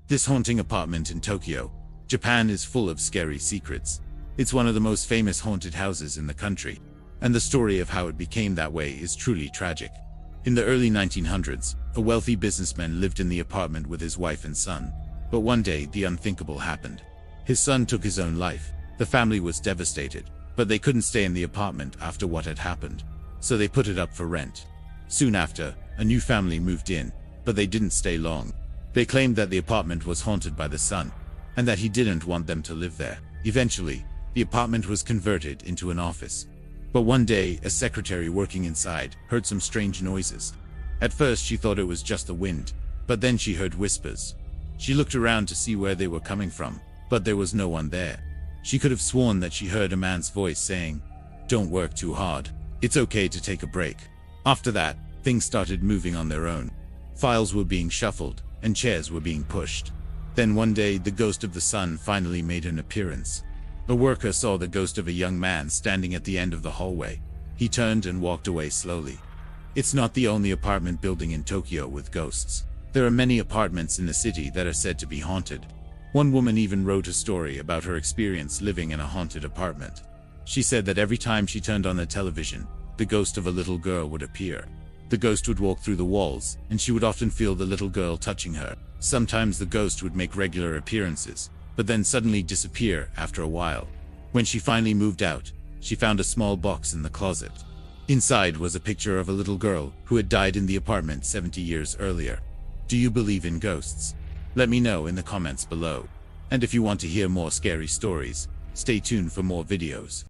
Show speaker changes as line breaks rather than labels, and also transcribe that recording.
This haunting apartment in Tokyo, Japan is full of scary secrets. It's one of the most famous haunted houses in the country, and the story of how it became that way is truly tragic. In the early 1900s, a wealthy businessman lived in the apartment with his wife and son. But one day, the unthinkable happened. His son took his own life. The family was devastated, but they couldn't stay in the apartment after what had happened, so they put it up for rent. Soon after, a new family moved in, but they didn't stay long. They claimed that the apartment was haunted by the son, and that he didn't want them to live there. Eventually, the apartment was converted into an office. But one day, a secretary working inside heard some strange noises. At first, she thought it was just the wind, but then she heard whispers. She looked around to see where they were coming from, but there was no one there. She could have sworn that she heard a man's voice saying, "Don't work too hard. It's okay to take a break." After that, things started moving on their own. Files were being shuffled, and chairs were being pushed. Then one day, the ghost of the son finally made an appearance. A worker saw the ghost of a young man standing at the end of the hallway. He turned and walked away slowly. It's not the only apartment building in Tokyo with ghosts. There are many apartments in the city that are said to be haunted. One woman even wrote a story about her experience living in a haunted apartment. She said that every time she turned on the television, the ghost of a little girl would appear. The ghost would walk through the walls, and she would often feel the little girl touching her. Sometimes the ghost would make regular appearances, but then suddenly disappear after a while. When she finally moved out, she found a small box in the closet. Inside was a picture of a little girl who had died in the apartment 70 years earlier. Do you believe in ghosts? Let me know in the comments below. And if you want to hear more scary stories, stay tuned for more videos.